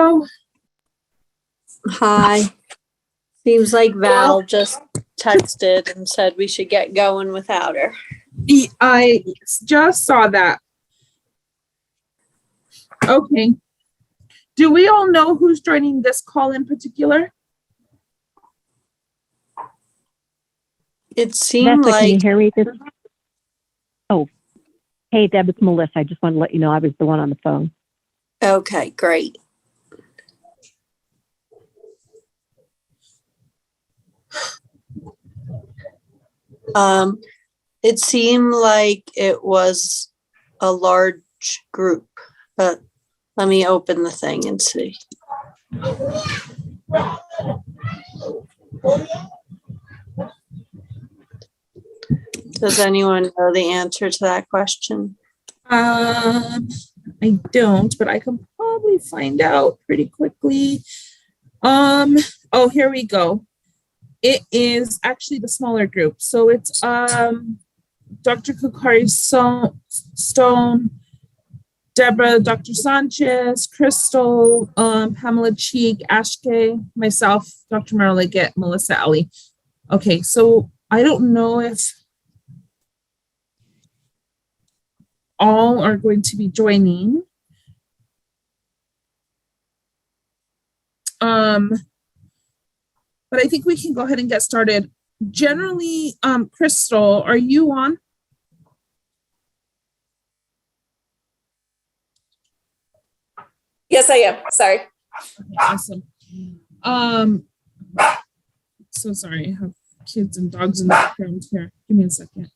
Hello. Hi. Seems like Val just texted and said we should get going without her. I just saw that. Okay. Do we all know who's joining this call in particular? It seemed Vanessa, can you like, hear me? Oh, hey, Deb, it's Melissa. I just wanted to let you know I was the one on the phone. okay, great. It seemed like it was a large group, but let me open the thing and see. Does anyone know the answer to that question? I don't, but I can probably find out pretty quickly. Oh, here we go. It is actually the smaller group. So it's Dr. Kukari Stone, Deborah, Dr. Sanchez, Crystal, Pamela Cheek, Ashke, myself, Dr. Merrill Leggett, Melissa Ellie. Okay, so I don't know if all are going to be joining. But I think we can go ahead and get started. Generally, Crystal, are you on? Yes, I am. Sorry. Okay, awesome. So sorry, I have kids and dogs in the background here. Give me a second.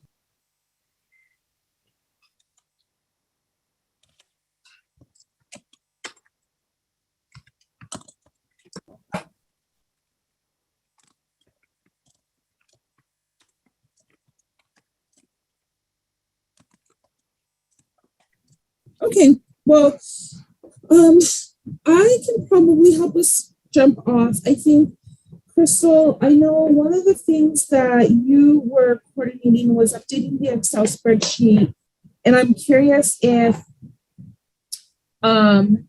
Okay, well, I can probably help us jump off. I think, Crystal, I know one of the things that you were coordinating was updating the Excel spreadsheet, and I'm curious if the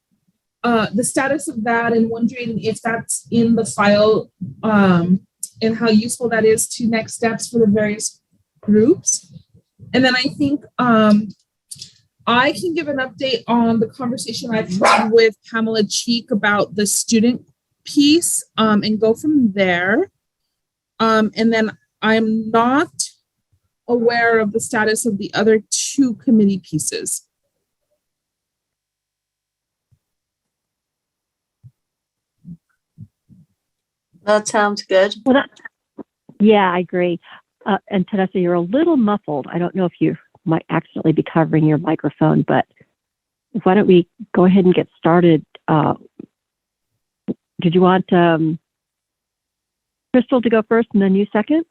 status of that, and wondering if that's in the file, and how useful that is to next steps for the various groups. And then I think I can give an update on the conversation I've had with Pamela Cheek about the student piece, and go from there. And then I'm not aware of the status of the other two committee pieces. That sounds good. Well, yeah, I agree. And Teresa, you're a little muffled. I don't know if you might accidentally be covering your microphone, but why don't we go ahead and get started? Did you want Crystal to go first and then you second?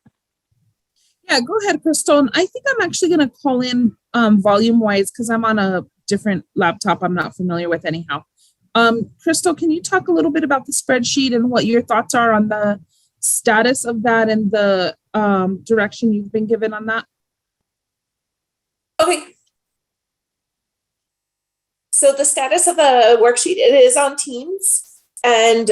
Yeah, go ahead, Crystal. And I think I'm actually going to call in volume-wise because I'm on a different laptop I'm not familiar with anyhow. Crystal, can you talk a little bit about the spreadsheet and what your thoughts are on the status of that and the direction you've been given on that? Okay. So the status of the worksheet, it is on Teams, and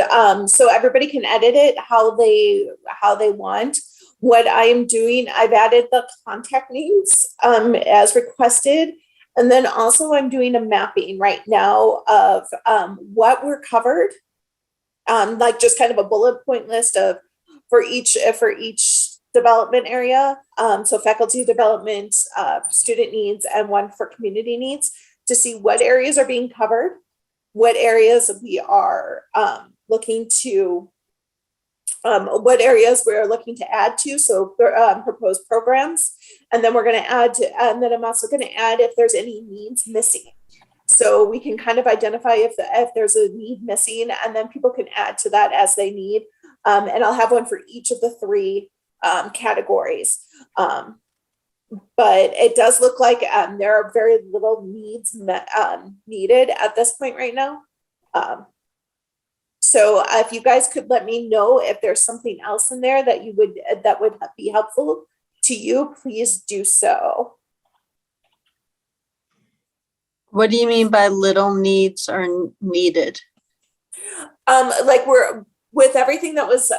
so everybody can edit it how they want. What I am doing, I've added the contact names as requested. And then also I'm doing a mapping right now of what we're covered, like just kind of a bullet point list of for each development area. So faculty development, student needs, and one for community needs, to see what areas are being covered, what areas we are looking to, what areas we're looking to add to, so proposed programs. And then we're going to add to, and then I'm also going to add if there's any needs missing. So we can kind of identify if there's a need missing, and then people can add to that as they need. And I'll have one for each of the three categories. But it does look like there are very little needs needed at this point right now. So if you guys could let me know if there's something else in there that would be helpful to you, please do so. What do you mean by little needs are needed? Like we're with everything that was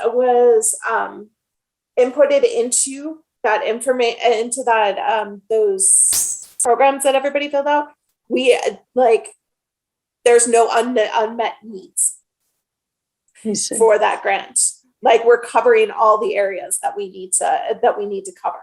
inputted into that those programs that everybody filled out. We there's no unmet needs I see. for that grant. Like we're covering all the areas that we need to cover.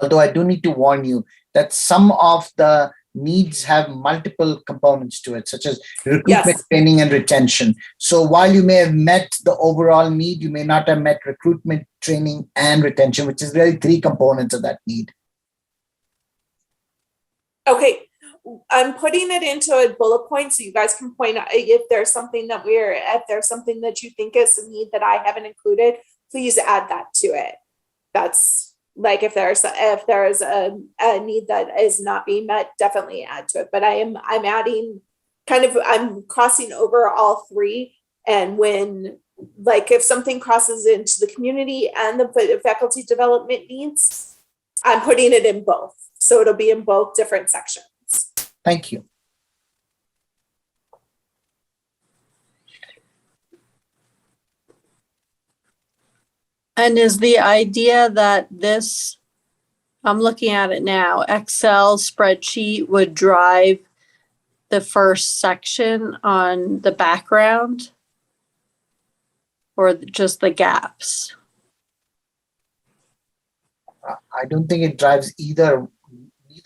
Although I do need to warn you that some of the needs have multiple components to it, such as recruitment, Yes. training, and retention. So while you may have met the overall need, you may not have met recruitment, training, and retention, which is really 3 components of that need. Okay, I'm putting it into a bullet point so you guys can point out if there's something that you think is a need that I haven't included, please add that to it. That's like if there's a need that is not being met, definitely add to it. But I'm adding I'm crossing over all 3. And when if something crosses into the community and the faculty development needs, I'm putting it in both. So it'll be in both different sections. Thank you. And is the idea that this, I'm looking at it now, Excel spreadsheet would drive the first section on the background? Or just the gaps? I don't think it drives either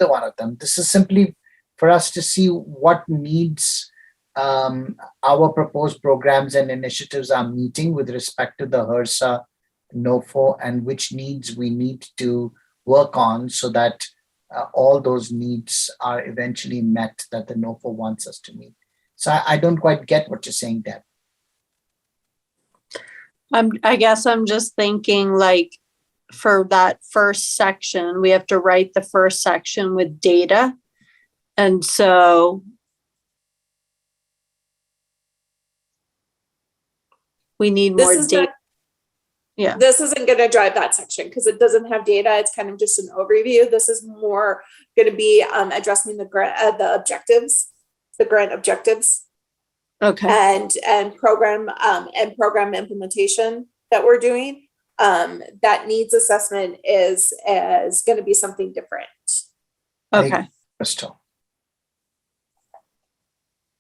one of them. This is simply for us to see what needs our proposed programs and initiatives are meeting with respect to the HRSA, NOFO, and which needs we need to work on so that all those needs are eventually met that the NOFO wants us to meet. So I don't quite get what you're saying, Deb. I guess I'm just thinking for that first section, we have to write the first section with data. And so we need more data. Yeah. This isn't going to drive that section because it doesn't have data. It's kind of just an overview. This is more going to be addressing the objectives, the grant objectives. Okay. And program implementation that we're doing. That needs assessment is going to be something different. Okay. Crystal.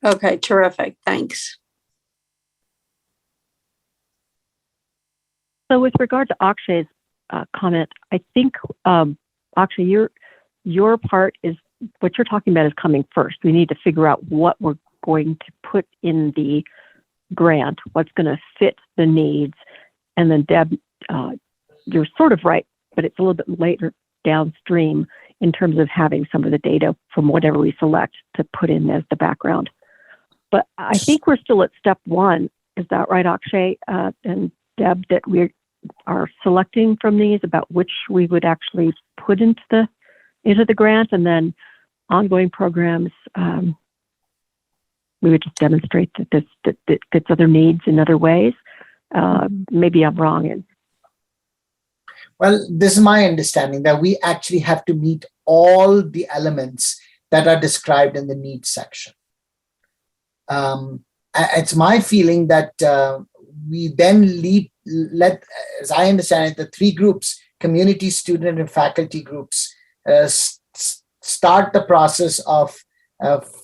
Okay, terrific. Thanks. So with regard to Akshay's comment, I think, Akshay, your part is, what you're talking about is coming first. We need to figure out what we're going to put in the grant, what's going to fit the needs. And then Deb, you're sort of right, but it's a little bit later downstream in terms of having some of the data from whatever we select to put in as the background. But I think we're still at step 1. Is that right, Akshay and Deb, that we are selecting from these about which we would actually put into the grant, and then ongoing programs, we would just demonstrate that that fits other needs in other ways. Maybe I'm wrong. Well, this is my understanding that we actually have to meet all the elements that are described in the needs section. It's my feeling that we then let, as I understand it, the 3 groups, community, student, and faculty groups, start the process of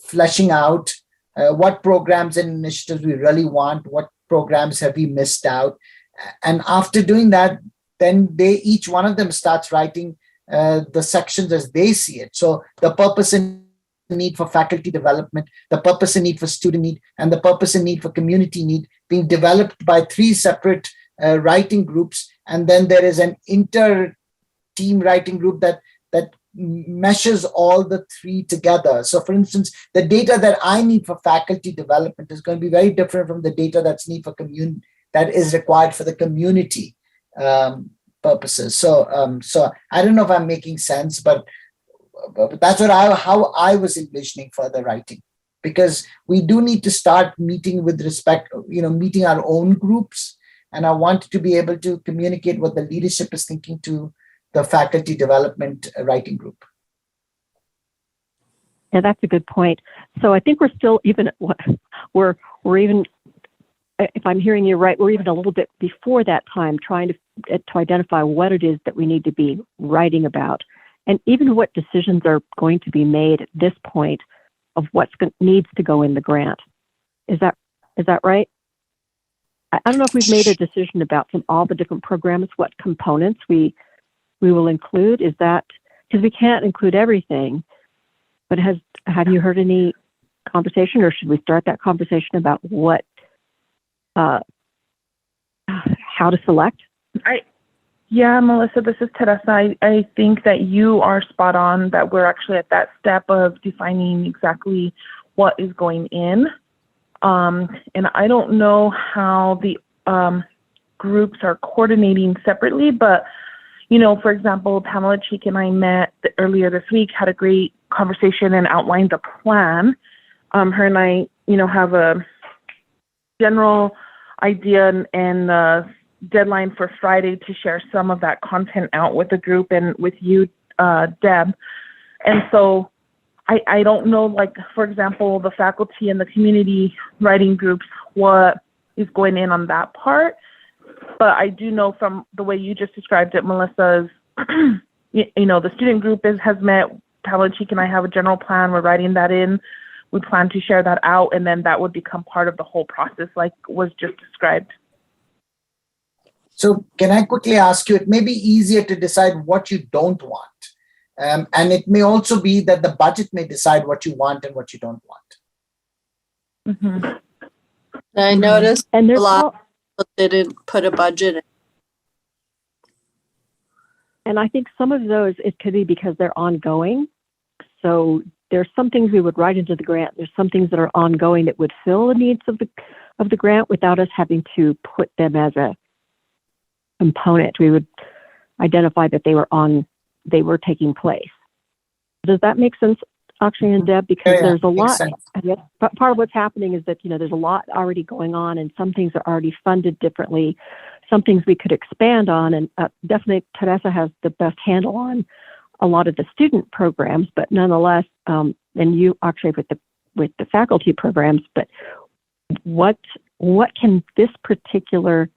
fleshing out what programs and initiatives we really want, what programs have we missed out. And after doing that, then each one of them starts writing the sections as they see it. So the purpose and need for faculty development, the purpose and need for student need, and the purpose and need for community need being developed by 3 separate writing groups. And then there is an inter-team writing group that meshes all the 3 together. So for instance, the data that I need for faculty development is going to be very different from the data that's needed for community, that is required for the community purposes. So I don't know if I'm making sense, but that's how I was envisioning further writing, because we do need to start meeting with respect, meeting our own groups. And I want to be able to communicate what the leadership is thinking to the faculty development writing group. Yeah, that's a good point. So I think we're still we're even if I'm hearing you right, we're even a little bit before that time trying to identify what it is that we need to be writing about, and even what decisions are going to be made at this point of what needs to go in the grant. Is that right? I don't know if we've made a decision about from all the different programs what components we will include. Is that because we can't include everything? But have you heard any conversation, or should we start that conversation about what how to select? Yeah, Melissa, this is Teresa. I think that you are spot on, that we're actually at that step of defining exactly what is going in. And I don't know how the groups are coordinating separately, but, for example, Pamela Cheek and I met earlier this week, had a great conversation and outlined the plan. Her and I, have a general idea and deadline for Friday to share some of that content out with the group and with you, Deb. And so I don't know, like, for example, the faculty and the community writing groups, what is going in on that part. But I do know from the way you just described it, Melissa, the student group has met. Pamela Cheek and I have a general plan. We're writing that in. We plan to share that out, and then that would become part of the whole process, like was just described. So can I quickly ask you, it may be easier to decide what you don't want. And it may also be that the budget may decide what you want and what you don't want. Mm-hmm. I noticed And a there's lot of people didn't put a budget in. And I think some of those, it could be because they're ongoing. So there's some things we would write into the grant. There's some things that are ongoing that would fill the needs of the grant without us having to put them as a component. We would identify that they were taking place. Does that make sense, Akshay and Deb? Because there's a lot. But part of what's happening is that there's a lot already going on, and some things are already funded differently. Some things we could expand on, and definitely Teresa has the best handle on a lot of the student programs, but nonetheless, and you actually with the faculty programs. But what can this particular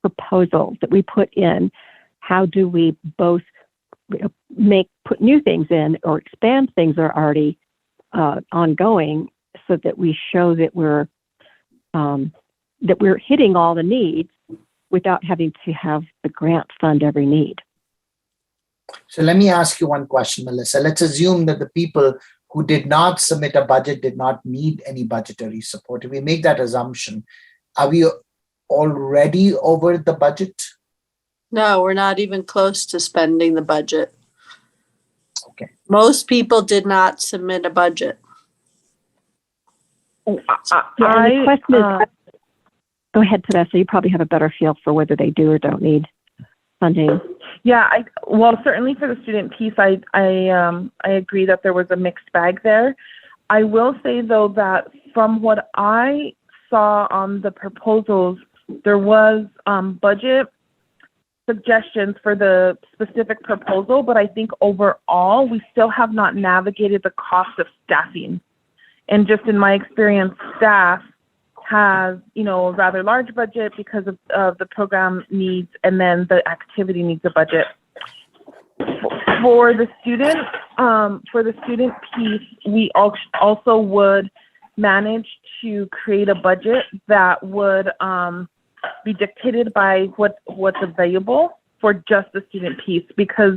proposal that we put in? How do we both put new things in or expand things that are already ongoing, so that we show that we're hitting all the needs without having to have the grant fund every need? So let me ask you one question, Melissa. Let's assume that the people who did not submit a budget did not need any budgetary support. If we make that assumption, are we already over the budget? No, we're not even close to spending the budget. Okay. Most people did not submit a budget. And the question is, go ahead, Teresa. You probably have a better feel for whether they do or don't need funding. Yeah, well, certainly for the student piece, I agree that there was a mixed bag there. I will say, though, that from what I saw on the proposals, there was budget suggestions for the specific proposal, but I think overall, we still have not navigated the cost of staffing. And just in my experience, staff has, a rather large budget because of the program needs, and then the activity needs a budget. For the student piece, we also would manage to create a budget that would be dictated by what's available for just the student piece, because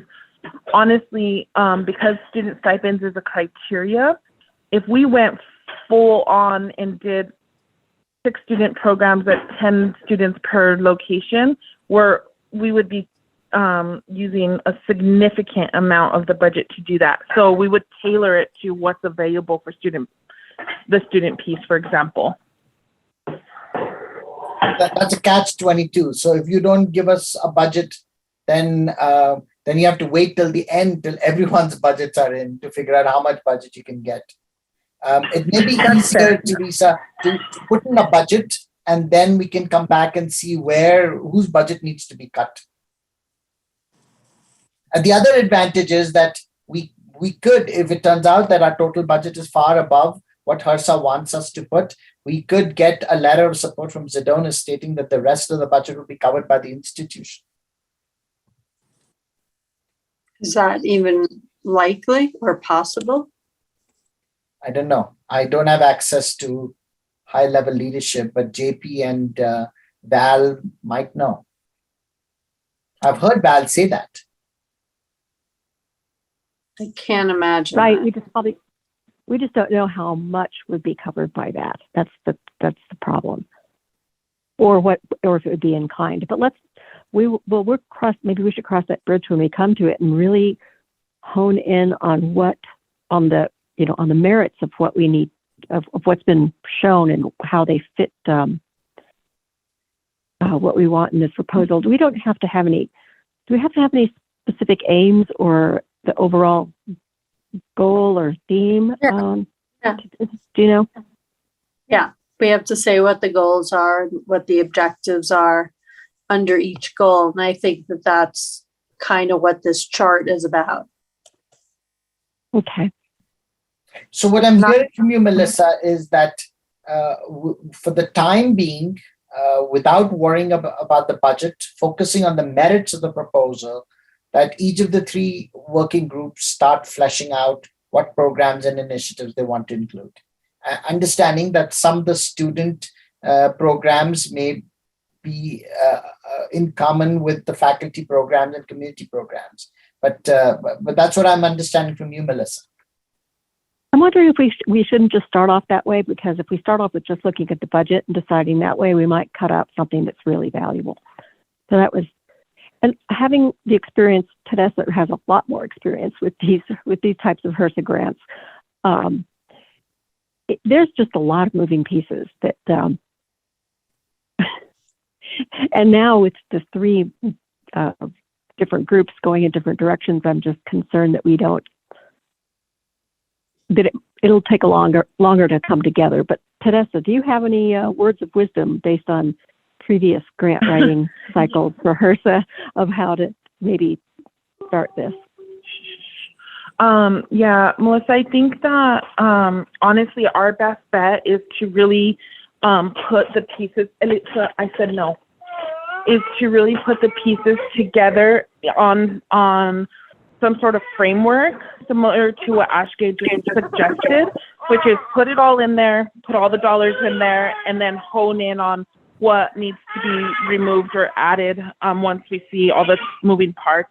honestly, because student stipends is a criteria, if we went full on and did 6 student programs at 10 students per location, we would be using a significant amount of the budget to do that. So we would tailor it to what's available for the student piece, for example. That's a catch-22. So if you don't give us a budget, then you have to wait till the end, till everyone's budgets are in, to figure out how much budget you can get. It may be easier, Teresa, to put in a budget, and then we can come back and see whose budget needs to be cut. And the other advantage is that we could, if it turns out that our total budget is far above what HRSA wants us to put, we could get a letter of support from Sedona stating that the rest of the budget will be covered by the institution. Is that even likely or possible? I don't know. I don't have access to high level leadership, but JP and Val might know. I've heard Val say that. I can't imagine. Right, that. we just don't know how much would be covered by that. That's the problem. Or if it would be in kind. But maybe we should cross that bridge when we come to it and really hone in on the merits of what we need, of what's been shown and how they fit what we want in this proposal. Do we have to have any specific aims or the overall goal or theme? Yeah. Do you know? Yeah, we have to say what the goals are, what the objectives are under each goal. And I think that that's kind of what this chart is about. Okay. So what I'm hearing from you, Melissa, is that for the time being, without worrying about the budget, focusing on the merits of the proposal, that each of the three working groups start fleshing out what programs and initiatives they want to include. Understanding that some of the student programs may be in common with the faculty programs and community programs. But that's what I'm understanding from you, Melissa. I'm wondering if we shouldn't just start off that way, because if we start off with just looking at the budget and deciding that way, we might cut out something that's really valuable. So that was, and having the experience, Teresa has a lot more experience with these types of HRSA grants. There's just a lot of moving pieces that, and now it's the three different groups going in different directions. I'm just concerned that it'll take longer to come together. But Teresa, do you have any words of wisdom based on previous grant writing cycles for HRSA of how to maybe start this? Yeah, Melissa, I think that honestly, our best bet is to really put the pieces, I said no, is to really put the pieces together on some sort of framework similar to what Ashgay just suggested, which is put it all in there, put all the dollars in there, and then hone in on what needs to be removed or added once we see all the moving parts.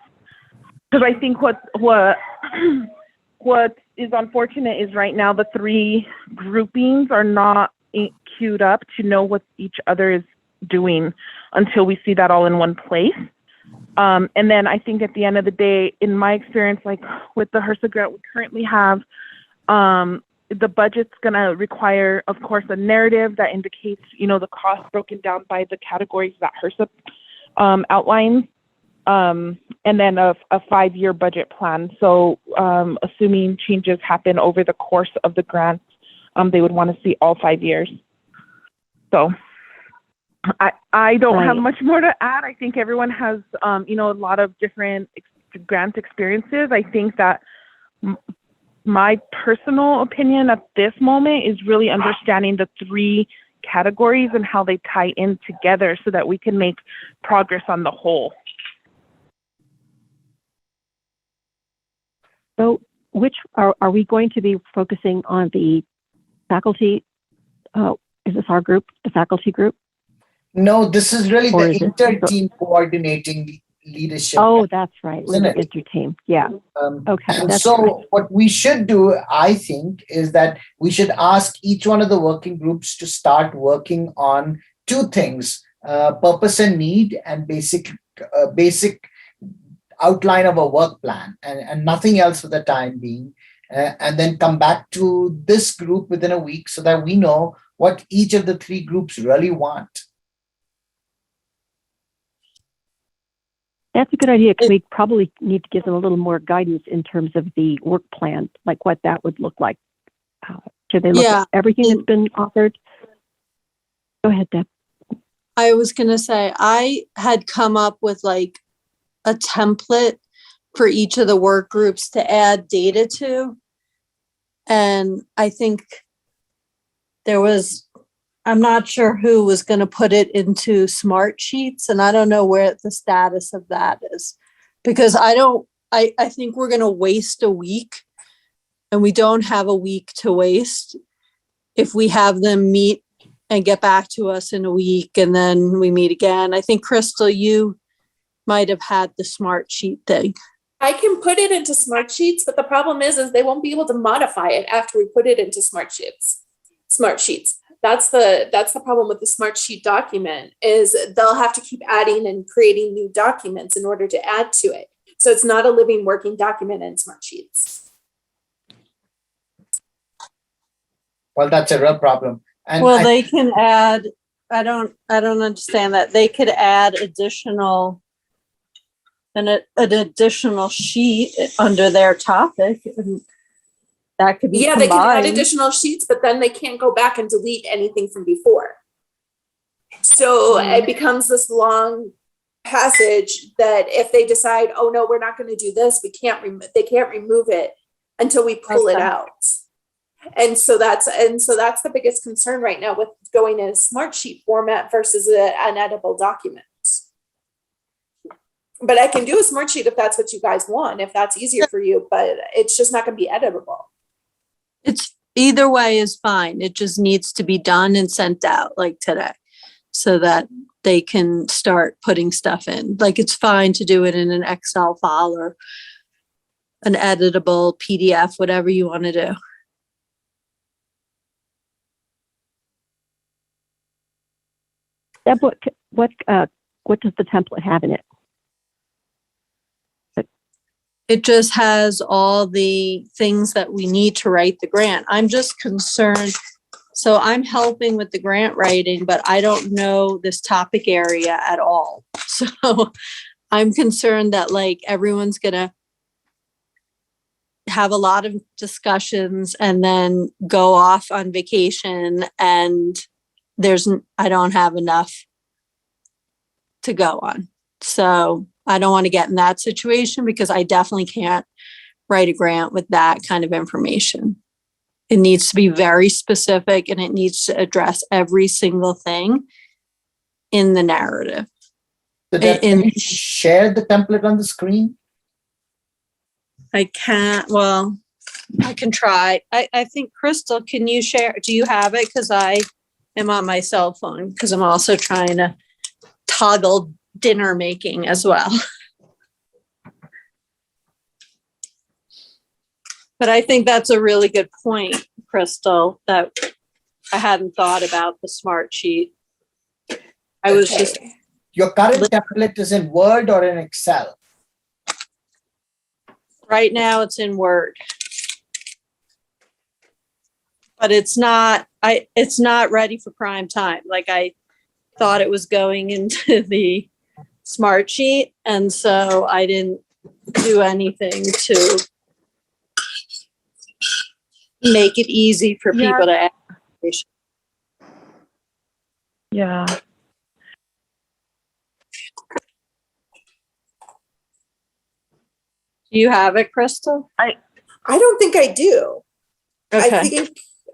Because I think what is unfortunate is right now the three groupings are not queued up to know what each other is doing until we see that all in one place. And then I think at the end of the day, in my experience, like with the HRSA grant we currently have, the budget's going to require, of course, a narrative that indicates, the cost broken down by the categories that HRSA outlines, and then a 5-year budget plan. So assuming changes happen over the course of the grant, they would want to see all 5 years. So I don't have much more to add. I think everyone has, a lot of different grant experiences. I think that my personal opinion at this moment is really understanding the three categories and how they tie in together so that we can make progress on the whole. So which are we going to be focusing on the faculty? Is this our group, the faculty group? No, this is really Or the is it- inter-team coordinating leadership. Oh, that's right. We're Isn't the it? inter-team. Yeah. Okay. And That's so right. what we should do, I think, is that we should ask each one of the working groups to start working on two things, purpose and need, and basic outline of a work plan, and nothing else for the time being. And then come back to this group within a week so that we know what each of the three groups really want. That's a good idea, because we probably need to give them a little more guidance in terms of the work plan, like what that would look like. Should they look at everything that's been offered? Go ahead, Deb. I was going to say, I had come up with like a template for each of the work groups to add data to. And I think there was I'm not sure who was going to put it into Smart Sheets, and I don't know where the status of that is. Because I think we're going to waste a week, and we don't have a week to waste if we have them meet and get back to us in a week and then we meet again. I think, Crystal, you might have had the Smart Sheet thing. I can put it into Smart Sheets, but the problem is they won't be able to modify it after we put it into Smart Sheets. That's the problem with the Smart Sheet document, is they'll have to keep adding and creating new documents in order to add to it. So it's not a living, working document in Smart Sheets. Well, that's a real problem. And Well, they can add, I don't understand that. They could add an additional sheet under their topic. And that could be Yeah, they can add combined. additional sheets, but then they can't go back and delete anything from before. So it becomes this long passage that if they decide, oh no, we're not going to do this, they can't remove it until we pull it Okay. out. And so that's the biggest concern right now with going in a Smart Sheet format versus an editable document. But I can do a Smart Sheet if that's what you guys want, if that's easier for you, but it's just not going to be editable. It's either way is fine. It just needs to be done and sent out like today so that they can start putting stuff in. Like, it's fine to do it in an Excel file or an editable PDF, whatever you want to do. Deb, what does the template have in it? It just has all the things that we need to write the grant. I'm just concerned. So I'm helping with the grant writing, but I don't know this topic area at all. So I'm concerned that like everyone's gonna have a lot of discussions and then go off on vacation, and I don't have enough to go on. So I don't want to get in that situation because I definitely can't write a grant with that kind of information. It needs to be very specific and it needs to address every single thing in the narrative. so Deb, can you share the template on the screen? I can't, well, I can try. I think, Crystal, can you share? Do you have it? Because I am on my cell phone because I'm also trying to toggle dinner making as well. But I think that's a really good point, Crystal, that I hadn't thought about the Smart Sheet. I was just, Your current template is in Word or in Excel? right now it's in Word. But it's not ready for prime time. Like, I thought it was going into the Smart Sheet, and so I didn't do anything to make it easy for Yeah. people to ask questions. Yeah. Do you have it, Crystal? I don't think I do. Okay.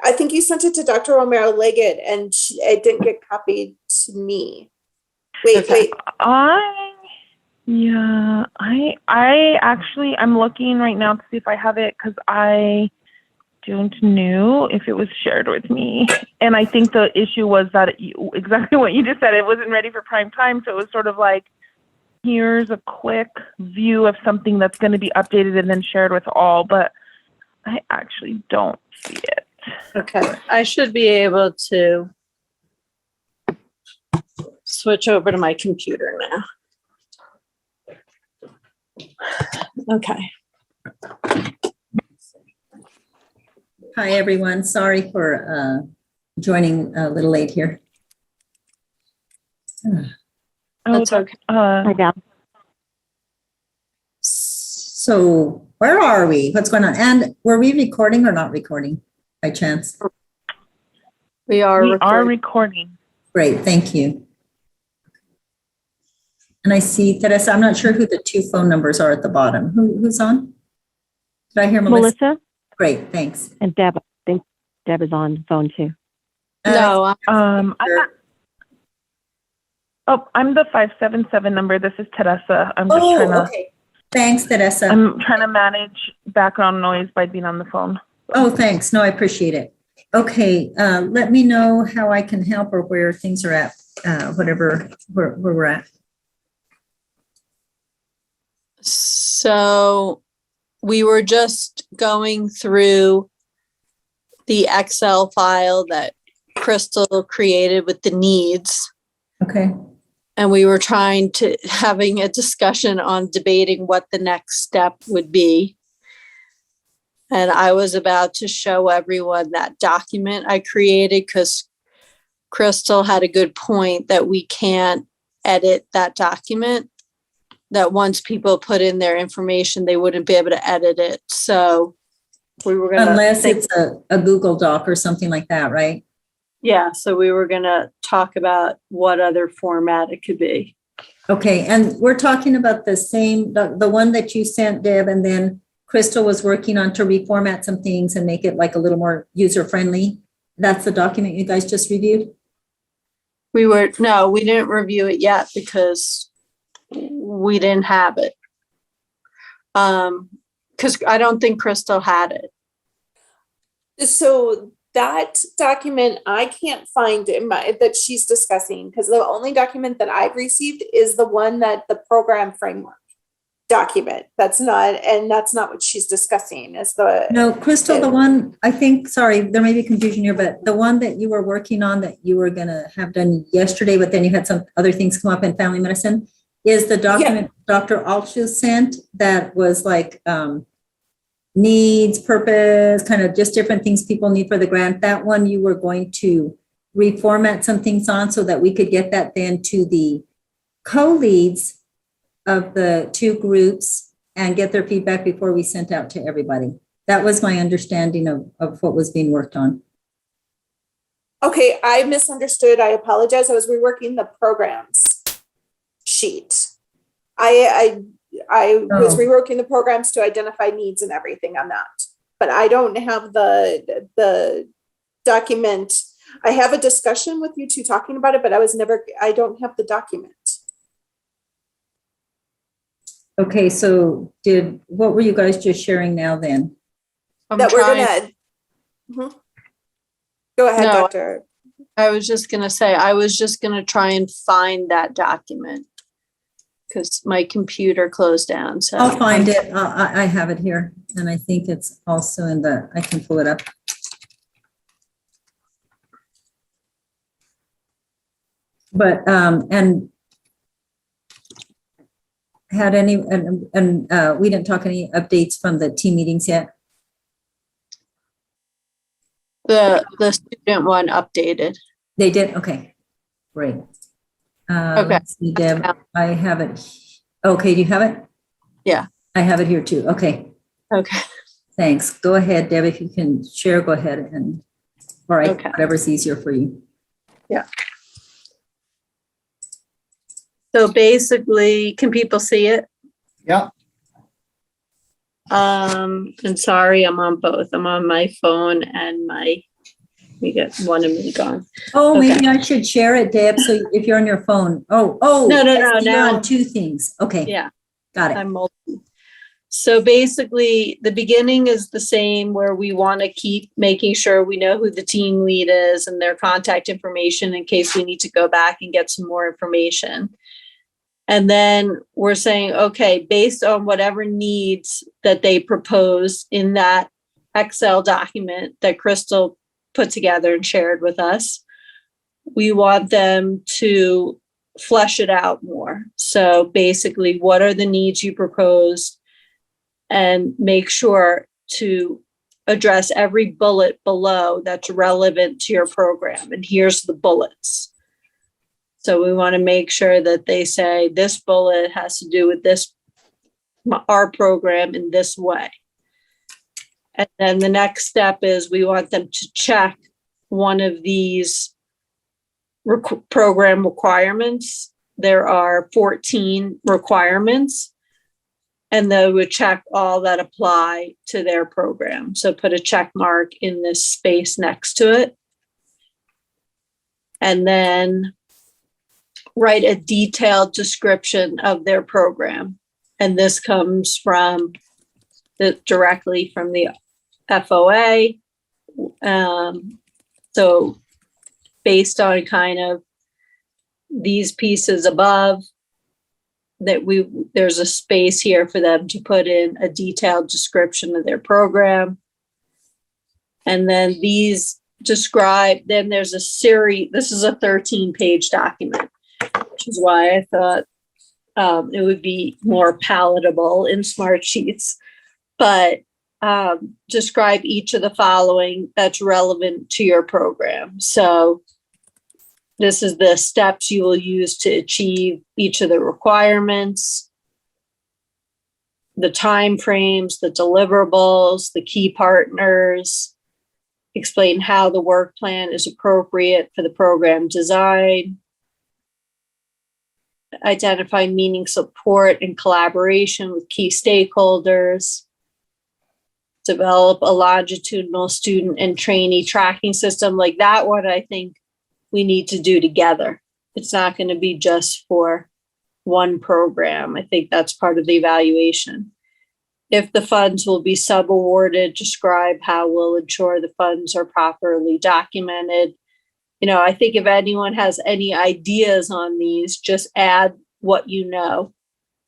I think you sent it to Dr. Romero Leggett and it didn't get copied to me. Okay. I actually, I'm looking right now to see if I have it because I don't know if it was shared with me. And I think the issue was that exactly what you just said, it wasn't ready for prime time. So it was sort of like, here's a quick view of something that's going to be updated and then shared with all, but I actually don't see it. Okay. I should be able to switch over to my computer now. Okay. Hi, everyone. Sorry for joining a little late here. That's okay. Hi, Deb. So where are we? What's going on? And were we recording or not recording by chance? We are recording. Great, thank you. And I see Teresa, I'm not sure who the two phone numbers are at the bottom. Who's on? Did I hear Melissa? Melissa Great, thanks. and Deb. I think Deb is on the phone too. No, I'm the 577 number. This is Teresa. I'm just trying to. Okay. Thanks, Teresa. I'm trying to manage background noise by being on the phone. Oh, thanks. No, I appreciate it. Okay, let me know how I can help or where things are at, where we're at. so we were just going through the Excel file that Crystal created with the needs. Okay, And we were having a discussion on debating what the next step would be. And I was about to show everyone that document I created because Crystal had a good point that we can't edit that document. That once people put in their information, they wouldn't be able to edit it. So we were gonna unless it's a Google Doc or something like that, right? yeah. So we were gonna talk about what other format it could be. Okay, and we're talking about the same, the one that you sent, Deb, and then Crystal was working on to reformat some things and make it like a little more user-friendly. That's the document you guys just reviewed? No, we didn't review it yet because we didn't have it. Because I don't think Crystal had it. So that document I can't find that she's discussing, because the only document that I've received is the one that the program framework document. That's not what she's discussing. Is the No, Crystal, the one, I think, sorry, there may be confusion here, but the one that you were working on that you were gonna have done yesterday, but then you had some other things come up in family medicine, is the document Dr. Altshu sent that was like needs, purpose, kind of just different things people need for the grant. That one you were going to reformat some things on so that we could get that then to the co-leads of the two groups and get their feedback before we sent out to everybody. That was my understanding of what was being worked on. Okay, I misunderstood. I apologize. I was reworking the programs sheet. I was reworking the programs to identify needs and everything on that, but I don't have the document. I have a discussion with you two talking about it, but I don't have the document. Okay, so what were you guys just sharing now then? I'm That we're trying- gonna. Mhm. Go ahead, No. Doctor. I was just gonna say, I was just gonna try and find that document because my computer closed down, so. I'll find it. I have it here, and I think it's also I can pull it up. But, and had any, and we didn't talk any updates from the team meetings yet? The student one updated. They did? Okay, great. Okay. Let's see, Deb, I have it. Okay, do you have it? Yeah. I have it here too. Okay, Okay. thanks. Go ahead, Deb, if you can share, go ahead and, or Okay. whatever's easier for you. So basically, can people see it? Yeah. And sorry, I'm on both. I'm on my phone and we get one of me gone. Oh, Okay. maybe I should share it, Deb, so if you're on your phone. Oh. No, I see you're no. on two things. Okay. Yeah. Got it. I'm multi. So basically, the beginning is the same where we want to keep making sure we know who the team lead is and their contact information in case we need to go back and get some more information. And then we're saying, okay, based on whatever needs that they propose in that Excel document that Crystal put together and shared with us, we want them to flesh it out more. So basically, what are the needs you proposed? And make sure to address every bullet below that's relevant to your program. And here's the bullets. So we want to make sure that they say this bullet has to do with this, our program in this way. And then the next step is we want them to check one of these program requirements. There are 14 requirements, and they would check all that apply to their program. So put a check mark in this space next to it. and then write a detailed description of their program. And this comes from directly from the FOA. So based on kind of these pieces above, there's a space here for them to put in a detailed description of their program. And then these describe, then there's a series, this is a 13-page document, which is why I thought it would be more palatable in Smartsheets. But describe each of the following that's relevant to your program. So this is the steps you will use to achieve each of the requirements, the time frames, the deliverables, the key partners, explain how the work plan is appropriate for the program design, identify meaning support and collaboration with key stakeholders, develop a longitudinal student and trainee tracking system. Like that one, I think we need to do together. It's not going to be just for one program. I think that's part of the evaluation. If the funds will be subawarded, describe how we'll ensure the funds are properly documented. You know, I think if anyone has any ideas on these, just add what you know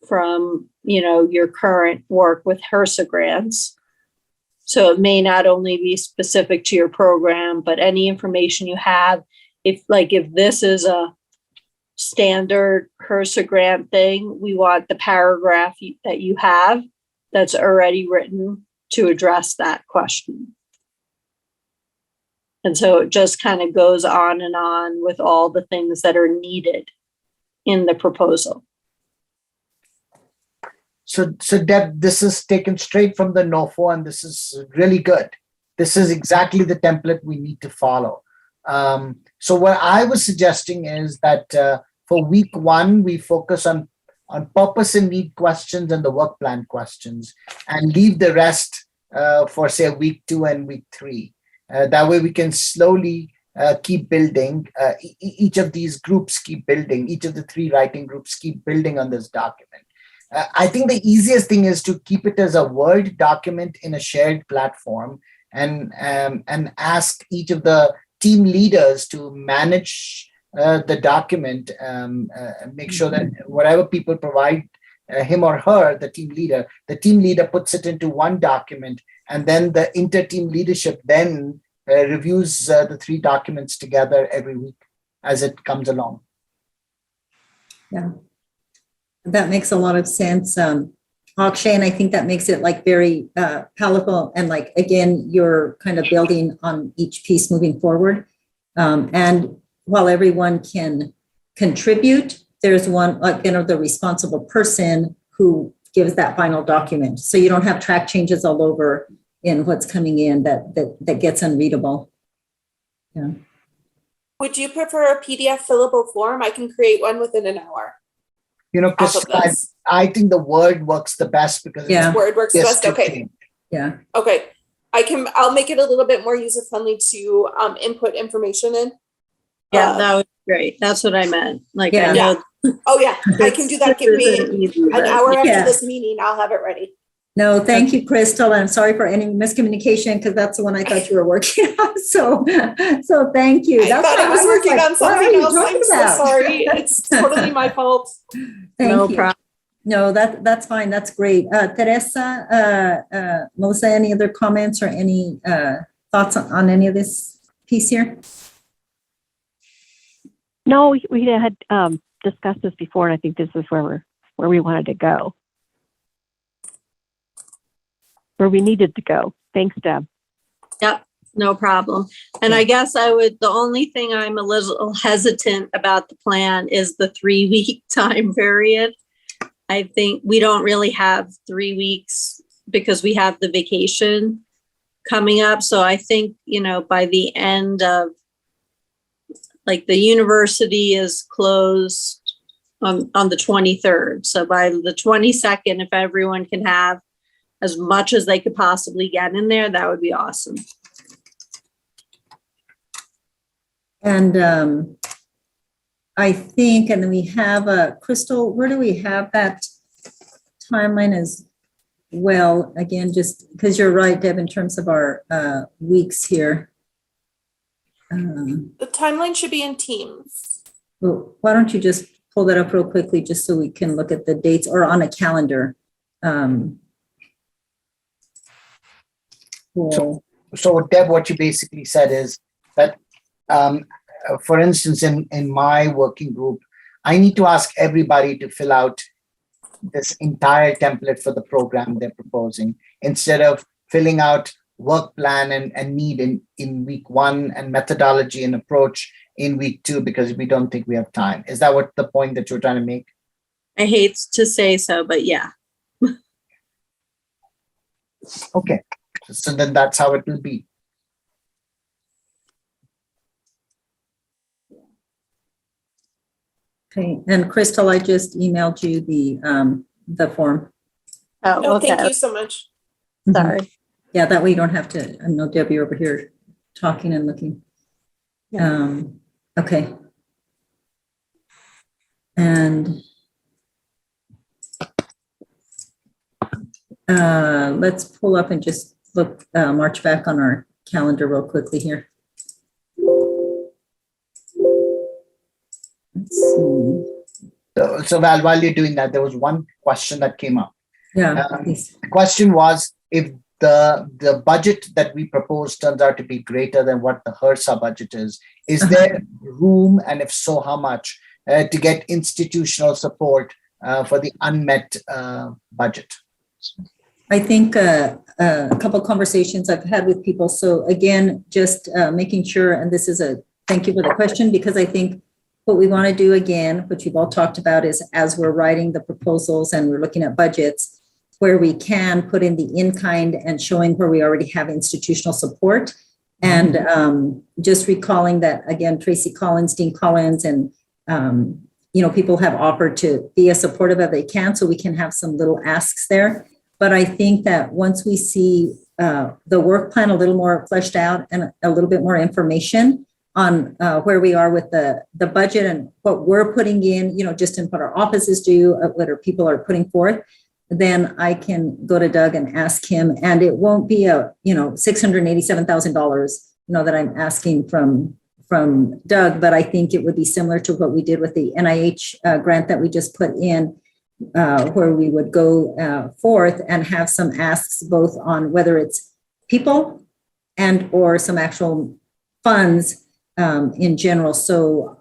from, you know, your current work with HRSA grants. So it may not only be specific to your program, but any information you have. If this is a standard HRSA grant thing, we want the paragraph that you have that's already written to address that question. And so it just kind of goes on and on with all the things that are needed in the proposal. So Deb, this is taken straight from the NOFO, and this is really good. This is exactly the template we need to follow. So what I was suggesting is that for week 1, we focus on purpose and need questions and the work plan questions, and leave the rest for, say, week 2 and week 3. That way we can slowly keep building. Each of these groups keep building. Each of the 3 writing groups keep building on this document. I think the easiest thing is to keep it as a Word document in a shared platform, and ask each of the team leaders to manage the document, make sure that whatever people provide him or her, the team leader puts it into one document, and then the inter-team leadership then reviews the 3 documents together every week as it comes along. Yeah, that makes a lot of sense. Akshay, and I think that makes it like very palatable, and like, again, you're kind of building on each piece moving forward. And while everyone can contribute, there's one, like, you know, the responsible person who gives that final document. So you don't have track changes all over in what's coming in that gets unreadable. Yeah. Would you prefer a PDF fillable form? I can create one within an hour. You know, I think the Word works the best because Word works best. Okay. clean. Yeah. Okay. I'll make it a little bit more user friendly to input information in. Yeah, that would be great. That's what I meant. Like, Yeah. I know. Oh yeah, I can do that. Give me an hour after Yeah. this meeting. I'll have it ready. No, thank you, Crystal. I'm sorry for any miscommunication, because that's the one I thought you were working on. So thank you. I thought I was working on something else. I'm so sorry. It's totally my fault. No Thank you. problem. No, that's fine. That's great. Teresa, Melissa, any other comments or any thoughts on any of this piece here? No, we had discussed this before, and I think this is where we wanted to go, where we needed to go. Thanks, Deb. Yep, no problem. And I guess the only thing I'm a little hesitant about the plan is the 3-week time period. I think we don't really have 3 weeks because we have the vacation coming up. So I think, you know, by the end of, like, the university is closed on the 23rd. So by the 22nd, if everyone can have as much as they could possibly get in there, that would be awesome. And I think, and then we have Crystal, where do we have that timeline as well? Again, just because you're right, Deb, in terms of our weeks here. The timeline should be in Teams. Well, why don't you just pull that up real quickly, just so we can look at the dates or on a calendar. Cool. So Deb, what you basically said is that, for instance, in my working group, I need to ask everybody to fill out this entire template for the program they're proposing, instead of filling out work plan and need in week 1 and methodology and approach in week 2, because we don't think we have time. Is that what the point that you're trying to make? I hate to say so, but yeah. Okay, so then that's how it will be. Okay, and Crystal, I just emailed you the form. Oh, Oh, okay. thank you so much. Sorry. Yeah, that way you don't have to, I know Debbie over here talking and looking. Okay. And let's pull up and just look, march back on our calendar real quickly here. Let's see. So Val, while you're doing that, there was one question that came up. Yeah, please. The question was, if the budget that we propose turns out to be greater than what the HRSA budget is there room, and if so, how much, to get institutional support for the unmet budget? I think a couple of conversations I've had with people. So again, just making sure, and this is thank you for the question, because I think what we want to do again, which we've all talked about, is as we're writing the proposals and we're looking at budgets, where we can put in the in-kind and showing where we already have institutional support. And just recalling that, again, Tracy Collins, Dean Collins, and people have offered to be as supportive as they can, so we can have some little asks there. But I think that once we see the work plan a little more fleshed out and a little bit more information on where we are with the budget and what we're putting in, just in what our offices do, what our people are putting forth, then I can go to Doug and ask him, and it won't be a, $687,000, that I'm asking from Doug, but I think it would be similar to what we did with the NIH grant that we just put in, where we would go forth and have some asks both on whether it's people and or some actual funds in general. So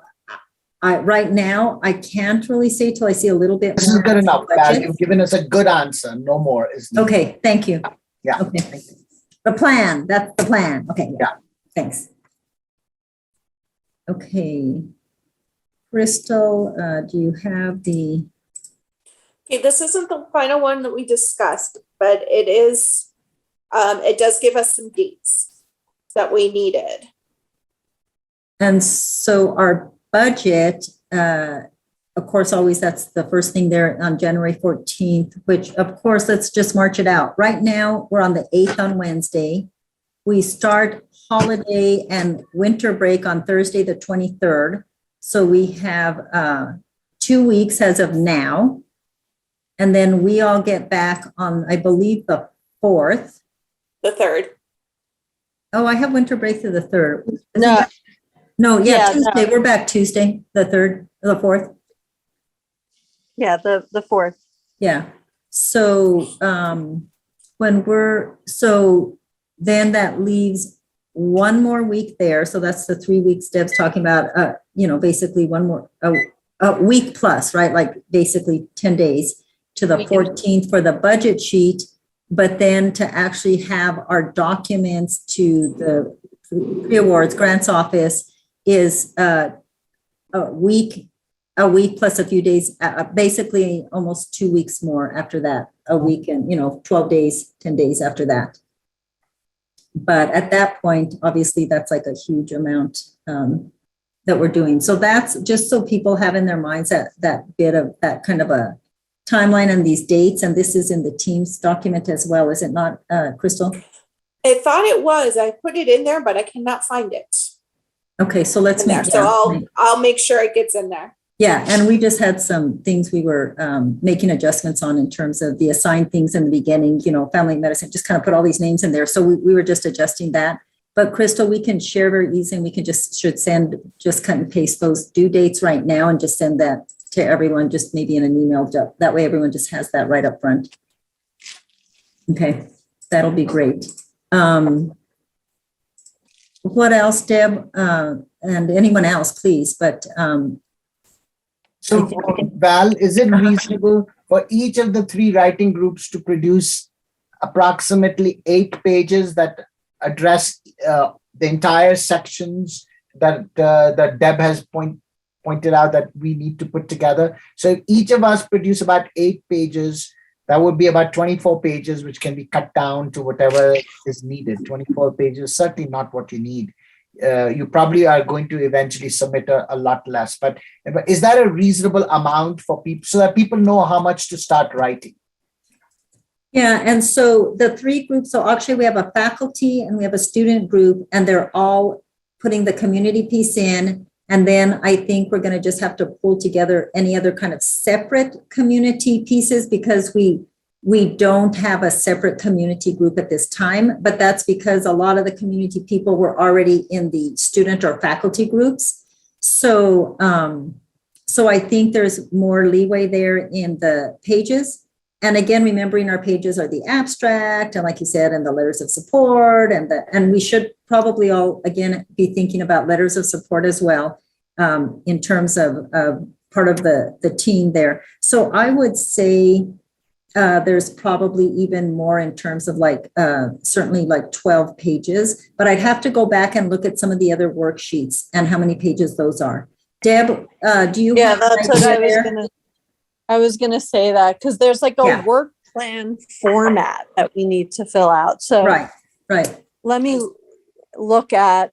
right now, I can't really say till I see a little bit. This is good enough, Val. You've given us a good answer. No more is needed. Okay, thank you. Yeah. Okay. The plan, that's the plan. Okay. Yeah. Thanks. Okay. Crystal, do you have the? Okay, this isn't the final one that we discussed, but it is, it does give us some dates that we needed. And so our budget, of course, always that's the first thing there on January 14th, which of course, let's just march it out. Right now, we're on the 8th on Wednesday. We start holiday and winter break on Thursday, the 23rd. So we have 2 weeks as of now. And then we all get back on, I believe, the 4th. The 3rd. Oh, I have winter break to the 3rd. No, No, Yeah, Tuesday. no. We're back Tuesday, the 3rd, the 4th. yeah, the 4th. Yeah. So then that leaves one more week there. So that's the 3 weeks Deb's talking about, basically one more, a week plus, right? Like basically 10 days to the 14th for the budget sheet, but then to actually have our documents to the pre-awards grants office is a week plus a few days, basically almost 2 weeks more after that, a week and, 12 days, 10 days after that. But at that point, obviously that's like a huge amount that we're doing. So that's just so people have in their minds that bit of that kind of a timeline and these dates. And this is in the Teams document as well, is it not, Crystal? I thought it was. I put it in there, but I cannot find it. Okay, so let's in there. make, So I'll make sure it gets in there. yeah, and we just had some things we were making adjustments on in terms of the assigned things in the beginning, family medicine, just kind of put all these names in there. So we were just adjusting that. But Crystal, we can share very easily, and we can just cut and paste those due dates right now and just send that to everyone, just maybe in an email. That way everyone just has that right up front. Okay, that'll be great. What else, Deb? And anyone else, please, but So Val, is it reasonable for each of the 3 writing groups to produce approximately 8 pages that address the entire sections that Deb has pointed out that we need to put together? So if each of us produce about 8 pages, that would be about 24 pages, which can be cut down to whatever is needed. 24 pages, certainly not what you need. You probably are going to eventually submit a lot less, but is that a reasonable amount for people so that people know how much to start writing? yeah, and so the 3 groups, so actually we have a faculty and we have a student group, and they're all putting the community piece in. And then I think we're going to just have to pull together any other kind of separate community pieces, because we don't have a separate community group at this time, but that's because a lot of the community people were already in the student or faculty groups. So, so I think there's more leeway there in the pages. And again, remembering our pages are the abstract, and like you said, and the letters of support, and we should probably all, again, be thinking about letters of support as well, in terms of part of the team there. So I would say there's probably even more in terms of certainly 12 pages, but I'd have to go back and look at some of the other worksheets and how many pages those are. Deb, do you? Yeah, have that's an what idea I was gonna say that, because there's like a Yeah. work plan format that we need to fill out. So Right. let me look at,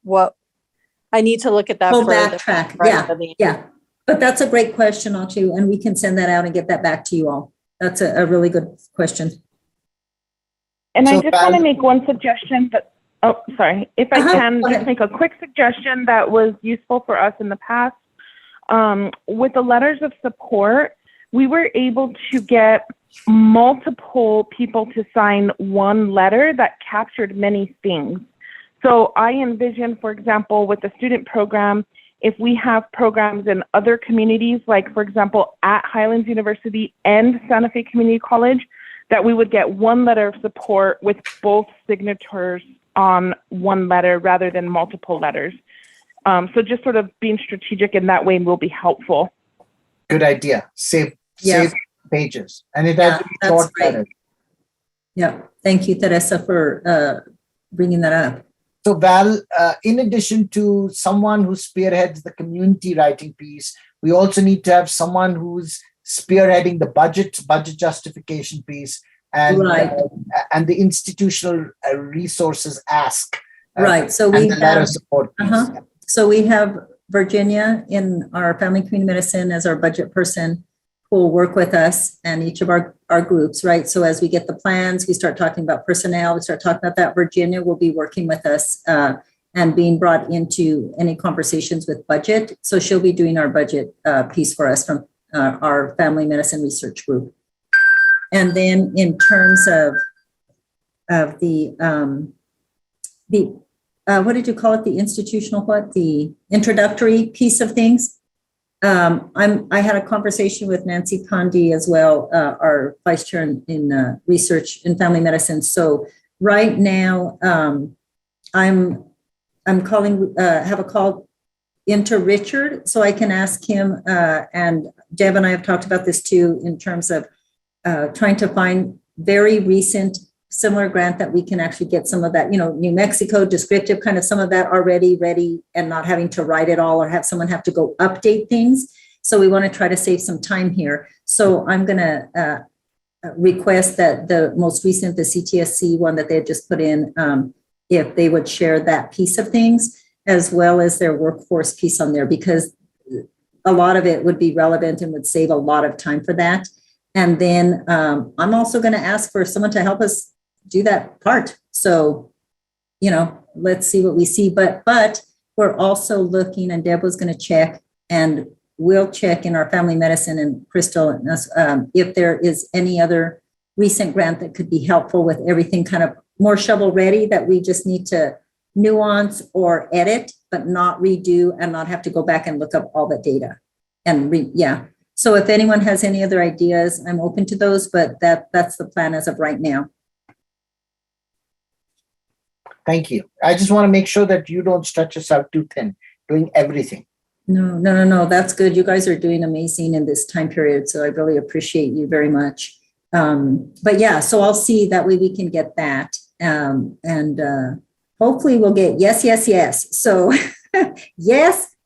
what I need to look at that We'll further. backtrack. right, for the- Yeah. But that's a great question, actually, and we can send that out and get that back to you all. That's a really good question. And So I just want Val- to make one suggestion that, sorry, if I can Go ahead. just make a quick suggestion that was useful for us in the past. With the letters of support, we were able to get multiple people to sign one letter that captured many things. So I envision, for example, with the student program, if we have programs in other communities, like for example, at Highlands University and Santa Fe Community College, that we would get one letter of support with both signatures on one letter rather than multiple letters. So just sort of being strategic in that way will be helpful. Good idea. Save pages. And it Yeah, has to be that's short great. letters. Yeah. Thank you, Teresa, for bringing that up. So Val, in addition to someone who spearheads the community writing piece, we also need to have someone who's spearheading the budget justification piece and Right. and the institutional resources ask. Right. So and we the letter have, support piece. so we have Virginia in our family community medicine as our budget person, who will work with us and each of our groups, right? So as we get the plans, we start talking about personnel, we start talking about that. Virginia will be working with us and being brought into any conversations with budget. So she'll be doing our budget piece for us from our family medicine research group. And then in terms of the what did you call it? The institutional, the introductory piece of things. I had a conversation with Nancy Condi as well, our vice chair in research in family medicine. So right now, I'm calling, have a call into Richard so I can ask him, and Deb and I have talked about this too, in terms of trying to find very recent similar grant that we can actually get some of that, New Mexico descriptive, kind of some of that already ready and not having to write it all or have someone have to go update things. So we want to try to save some time here. So I'm going to request that the most recent, the CTSC one that they had just put in, if they would share that piece of things, as well as their workforce piece on there, because a lot of it would be relevant and would save a lot of time for that. And then I'm also going to ask for someone to help us do that part. So, let's see what we see. But we're also looking, and Deb was going to check, and we'll check in our family medicine and Crystal and us, if there is any other recent grant that could be helpful with everything kind of more shovel ready that we just need to nuance or edit, but not redo and not have to go back and look up all the data. And yeah. So if anyone has any other ideas, I'm open to those, but that's the plan as of right now. Thank you. I just want to make sure that you don't stretch us out too thin, doing everything. No. That's good. You guys are doing amazing in this time period. So I really appreciate you very much. But yeah, so I'll see that way we can get that. And hopefully we'll get yes. So yes.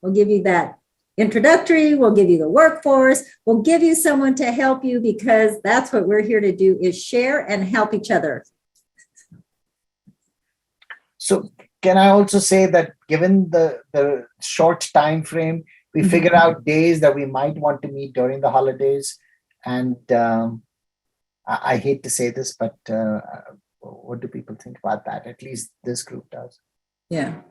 We'll give you that introductory. We'll give you the workforce. We'll give you someone to help you, because that's what we're here to do, is share and help each other. So can I also say that given the short time frame, we figure out days that we might want to meet during the holidays. And I hate to say this, but what do people think about that? At least this group does. Yeah.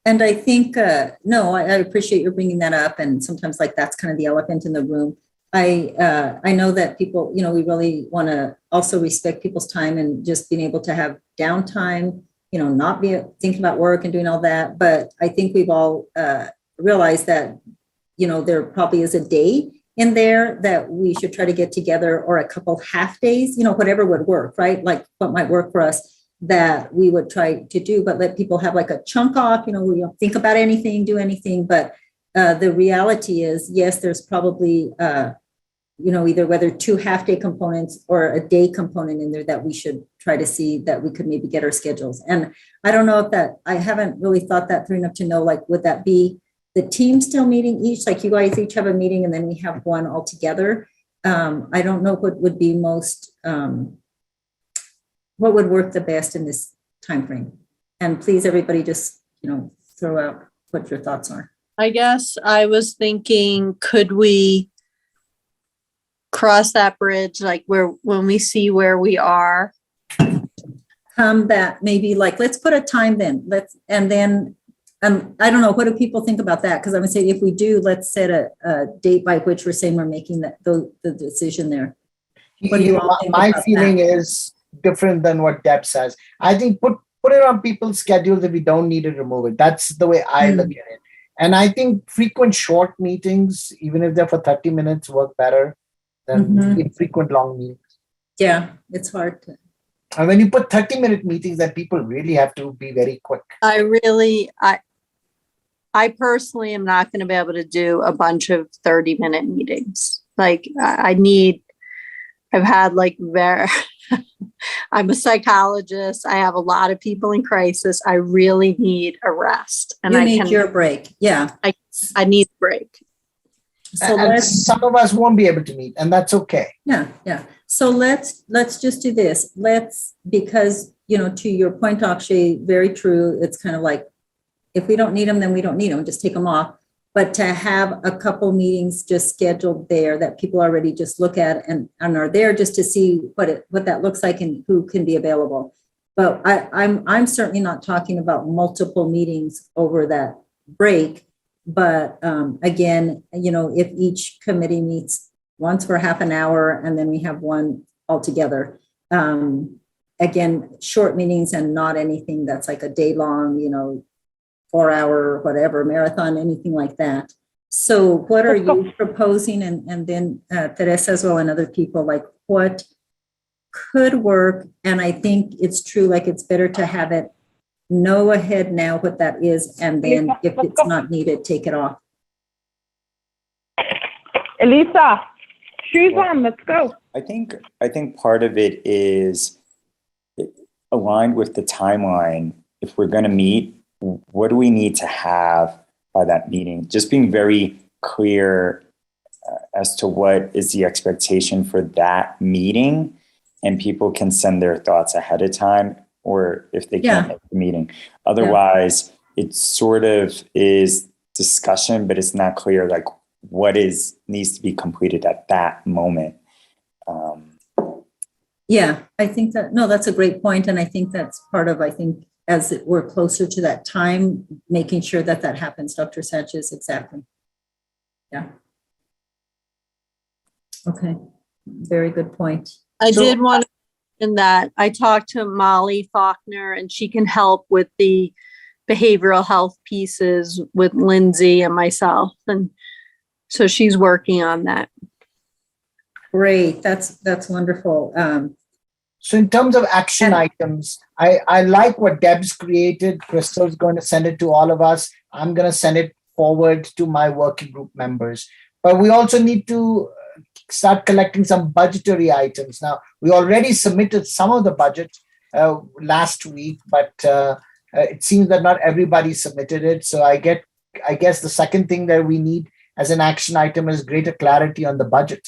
And I think, no, I appreciate you bringing that up. And sometimes like that's kind of the elephant in the room. I know that people, we really want to also respect people's time and just being able to have downtime, not be thinking about work and doing all that. But I think we've all realized that, there probably is a day in there that we should try to get together, or a couple half days, whatever would work, right? Like what might work for us that we would try to do, but let people have like a chunk off, we don't think about anything, do anything. But the reality is, yes, there's probably, either whether 2 half-day components or a day component in there that we should try to see that we could maybe get our schedules. And I don't know if I haven't really thought that through enough to know, like, would that be the team still meeting each, like you guys each have a meeting and then we have one all together? I don't know what would be most, what would work the best in this time frame. And please, everybody, just, throw out what your thoughts are. I guess I was thinking, could we cross that bridge, like when we see where we are? That maybe like, let's put a time then. And then I don't know, what do people think about that? Because I would say if we do, let's set a date by which we're saying we're making the decision there. What do you all think My about feeling that? is different than what Deb says. I think put it on people's schedules. If we don't need it, remove it. That's the way I look at it. And I think frequent short meetings, even if they're for 30 minutes, work better than infrequent long meetings. Yeah, it's hard to. And when you put 30-minute meetings, then people really have to be very quick. I personally am not going to be able to do a bunch of 30-minute meetings. Like I've had like I'm a psychologist. I have a lot of people in crisis. I really need a rest. And You need your break. Yeah. I need a break. So And some of us won't be able to meet, and that's okay. Yeah. So let's just do this. Because, to your point, Akshay, very true. It's kind of like, if we don't need them, then we don't need them. Just take them off. But to have a couple meetings just scheduled there that people already just look at and are there just to see what that looks like and who can be available. But I'm certainly not talking about multiple meetings over that break. But again, if each committee meets once for half an hour and then we have one altogether, again, short meetings and not anything that's like a day long, 4-hour, whatever, marathon, anything like that. So what are you proposing? And then Teresa as well and other people, like what could work? And I think it's true, like it's better to have it know ahead now what that is, and then if it's not needed, take it off. Elisa, shoes on, let's go. I think part of it is aligned with the timeline. If we're going to meet, what do we need to have by that meeting? Just being very clear as to what is the expectation for that meeting, and people can send their thoughts ahead of time, or if they can't make the meeting. Otherwise, it sort of is discussion, but it's not clear like what needs to be completed at that moment. Yeah, I think that's a great point. And I think that's part of, we're closer to that time, making sure that that happens, Dr. Sanchez, exactly. Yeah. Okay, very good point. I So- did want to mention that I talked to Molly Faulkner and she can help with the behavioral health pieces with Lindsay and myself. And so she's working on that. Great, that's wonderful. So in terms of action items, I like what Deb's created. Crystal's going to send it to all of us. I'm going to send it forward to my working group members. But we also need to start collecting some budgetary items. Now, we already submitted some of the budget last week, but it seems that not everybody submitted it. So I guess the second thing that we need as an action item is greater clarity on the budget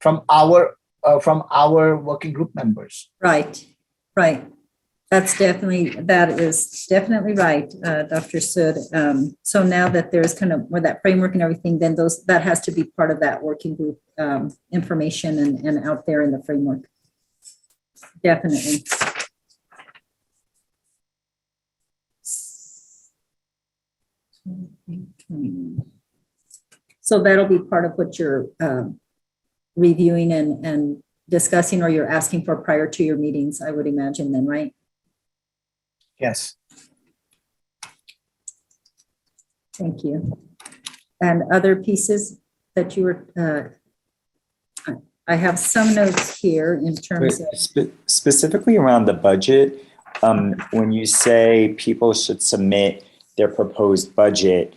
from our working group members. Right. That is definitely right, Dr. Sood. So now that there's kind of more that framework and everything, then that has to be part of that working group information and out there in the framework. Definitely. So that'll be part of what you're reviewing and discussing, or you're asking for prior to your meetings, I would imagine then, right? Yes. Thank you. And other pieces that you were, I have some notes here in terms of. Specifically around the budget, when you say people should submit their proposed budget,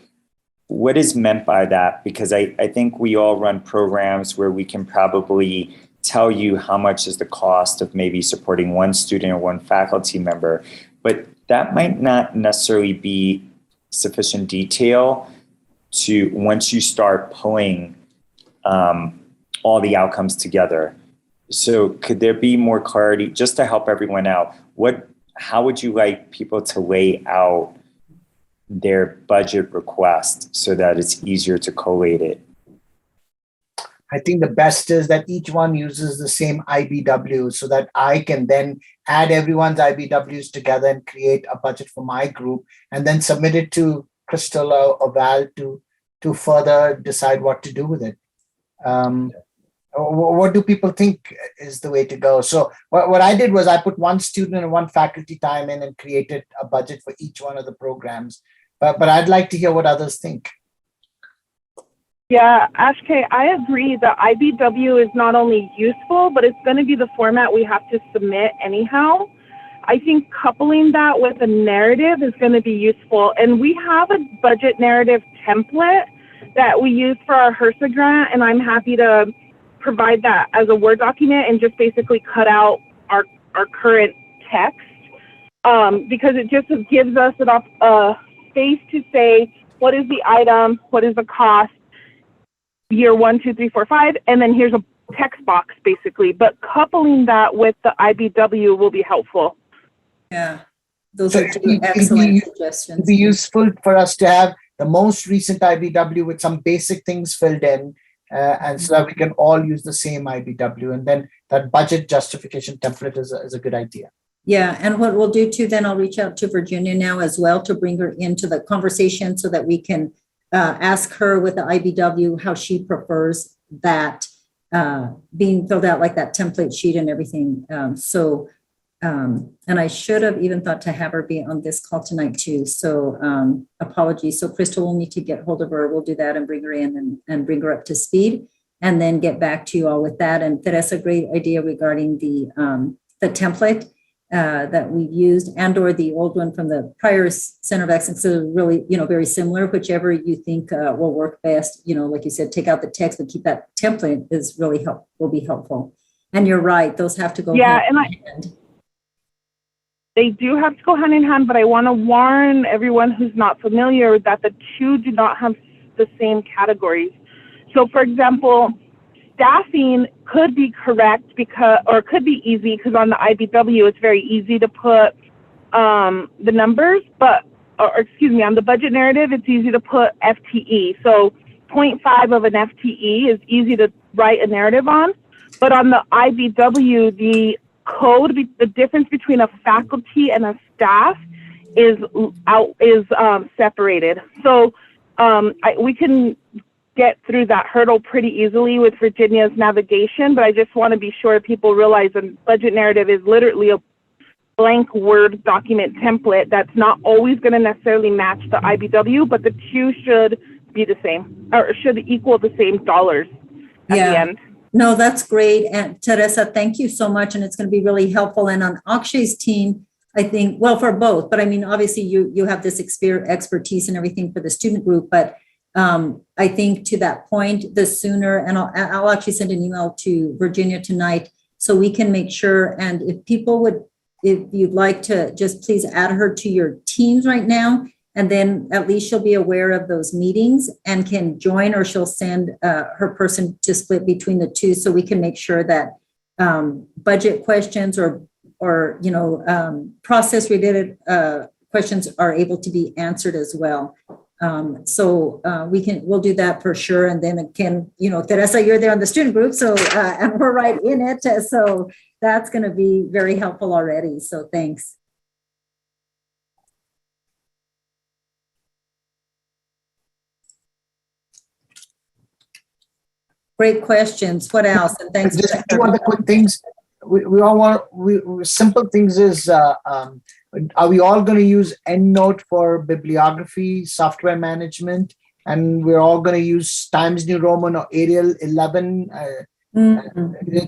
what is meant by that? Because I think we all run programs where we can probably tell you how much is the cost of maybe supporting one student or one faculty member, but that might not necessarily be sufficient detail to once you start pulling all the outcomes together. So could there be more clarity just to help everyone out? How would you like people to lay out their budget request so that it's easier to collate it? I think the best is that each one uses the same IBW so that I can then add everyone's IBWs together and create a budget for my group and then submit it to Crystal or Val to further decide what to do with it. What do people think is the way to go? So what I did was I put one student and one faculty time in and created a budget for each one of the programs. But I'd like to hear what others think. Yeah, Ashkay, I agree that IBW is not only useful, but it's going to be the format we have to submit anyhow. I think coupling that with a narrative is going to be useful. And we have a budget narrative template that we use for our HRSA grant, and I'm happy to provide that as a Word document and just basically cut out our current text because it just gives us enough space to say, what is the item, what is the cost, year 1, 2, 3, 4, 5, and then here's a text box basically. But coupling that with the IBW will be helpful. Yeah, those are two excellent suggestions. It'd be useful for us to have the most recent IBW with some basic things filled in, and so that we can all use the same IBW. And then that budget justification template is a good idea. Yeah, and what we'll do too, then I'll reach out to Virginia now as well to bring her into the conversation so that we can ask her with the IBW how she prefers that being filled out, like that template sheet and everything. And I should have even thought to have her be on this call tonight too. So apologies. So Crystal will need to get hold of her. We'll do that and bring her in and bring her up to speed and then get back to you all with that. And Teresa, great idea regarding the template that we've used and or the old one from the prior Center of Excellence. So really, very similar, whichever you think will work best. Like you said, take out the text, but keep that template will be helpful. And you're right. Those have to go. Yeah. They do have to go hand in hand, but I want to warn everyone who's not familiar that the two do not have the same categories. So for example, staffing could be correct or could be easy because on the IBW, it's very easy to put the numbers, on the budget narrative, it's easy to put FTE. So 0.5 of an FTE is easy to write a narrative on, but on the IBW, the code, the difference between a faculty and a staff is separated. So we can get through that hurdle pretty easily with Virginia's navigation, but I just want to be sure people realize a budget narrative is literally a blank Word document template that's not always going to necessarily match the IBW, but the two should be the same, or should equal the same dollars at the end. No, that's great. And Teresa, thank you so much. And it's going to be really helpful. And on Akshay's team, I think, well, for both, but I mean, obviously you have this expertise and everything for the student group, but I think to that point, the sooner, and I'll actually send an email to Virginia tonight so we can make sure. And if you'd like to just please add her to your teams right now, and then at least she'll be aware of those meetings and can join, or she'll send her person to split between the two so we can make sure that budget questions or process related questions are able to be answered as well. We'll do that for sure. And then again, Teresa, you're there on the student group, so and we're right in it. So that's going to be very helpful already. So thanks. Great questions. What else? And thanks. Just two other quick things. We all want simple things is, are we all going to use EndNote for bibliography, software management, and we're all going to use Times New Roman or Arial 11?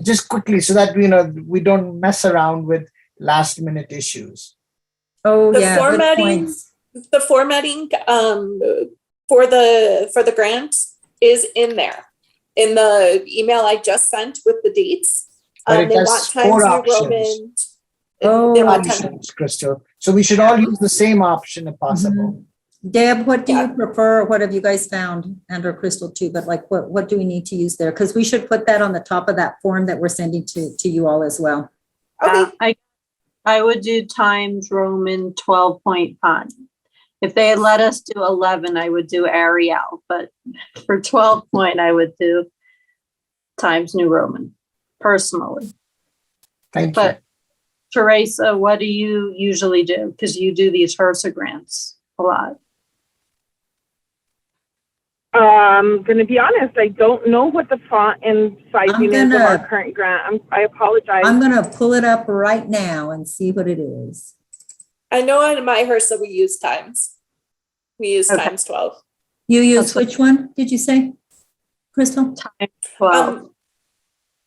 Just quickly, so that we don't mess around with last minute issues. Oh, The yeah. formatting, the formatting for the grant is in there in the email I just sent with the dates. But it They has want 4 Times New options. Roman. Oh, They want Options, Crystal. So we should all use the same option if possible. Deb, what do Yeah. you prefer? What have you guys found? And or Crystal too, but like what do we need to use there? Because we should put that on the top of that form that we're sending to you all as well. Okay. I would do Times Roman 12.5. If they had let us do 11, I would do Arial, but for 12 point, I would do Times New Roman, personally. Thank you. But Teresa, what do you usually do? Because you do these HRSA grants a lot. I'm going to be honest, I don't know what the font and sizing is of our current grant. I apologize. I'm going to pull it up right now and see what it is. I know on my HRSA we use Times. We use Okay. Times 12. You use That's what- which one, did you say, Crystal? Times 12.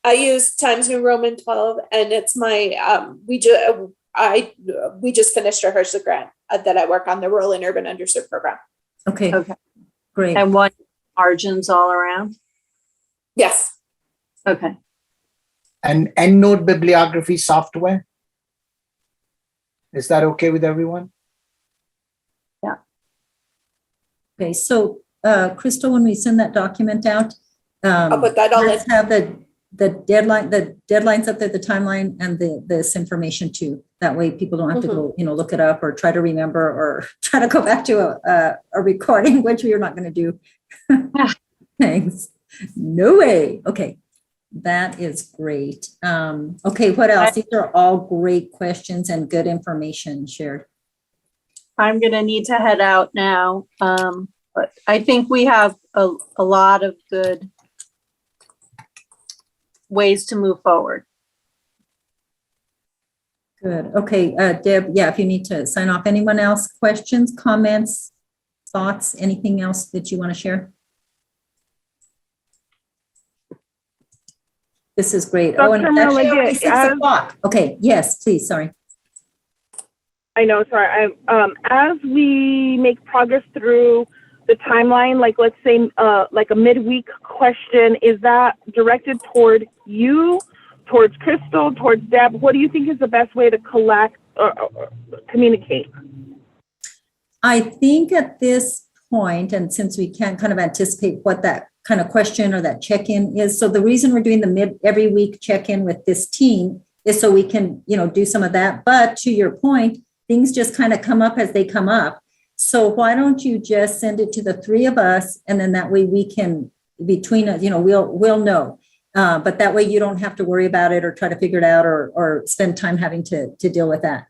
I use Times New Roman 12, and it's my we just finished a HRSA grant that I work on, the Rural and Urban Underserved Program. Okay, Okay. great. And what margins all around? Yes. Okay. And EndNote bibliography software? Is that okay with everyone? Okay, so Crystal, when we send that document out, I'll put that all in. let's have the deadlines up there, the timeline, and this information too. That way people don't have to go, look it up or try to remember or try to go back to a recording, which we are not going to do. Thanks. No way. Okay. That is great. Okay, what else? These are all great questions and good information shared. I'm going to need to head out now. But I think we have a lot of good ways to move forward. Good. Okay, Deb, yeah, if you need to sign off. Anyone else? Questions, comments, thoughts, anything else that you want to share? This is great. Oh, and Dr. it's actually already Milligan, 6 o'clock. Okay, yes, please, sorry. I know, sorry. As we make progress through the timeline, like let's say like a midweek question, is that directed toward you, towards Crystal, towards Deb? What do you think is the best way to collect or communicate? I think at this point, and since we can't kind of anticipate what that kind of question or that check-in is, so the reason we're doing the every week check-in with this team is so we can, do some of that. But to your point, things just kind of come up as they come up. So why don't you just send it to the three of us, and then that way we can, between us, we'll know. But that way you don't have to worry about it or try to figure it out or spend time having to deal with that.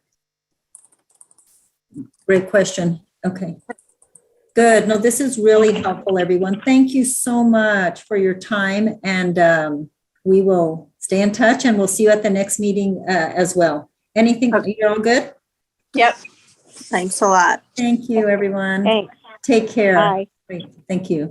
Great question. Okay. Good. No, this is really helpful, everyone. Thank you so much for your time. And we will stay in touch and we'll see you at the next meeting as well. Anything, you're all good? Yep. Thanks a lot. Thank you, everyone. Thanks. Take care. Bye. Great. Thank you.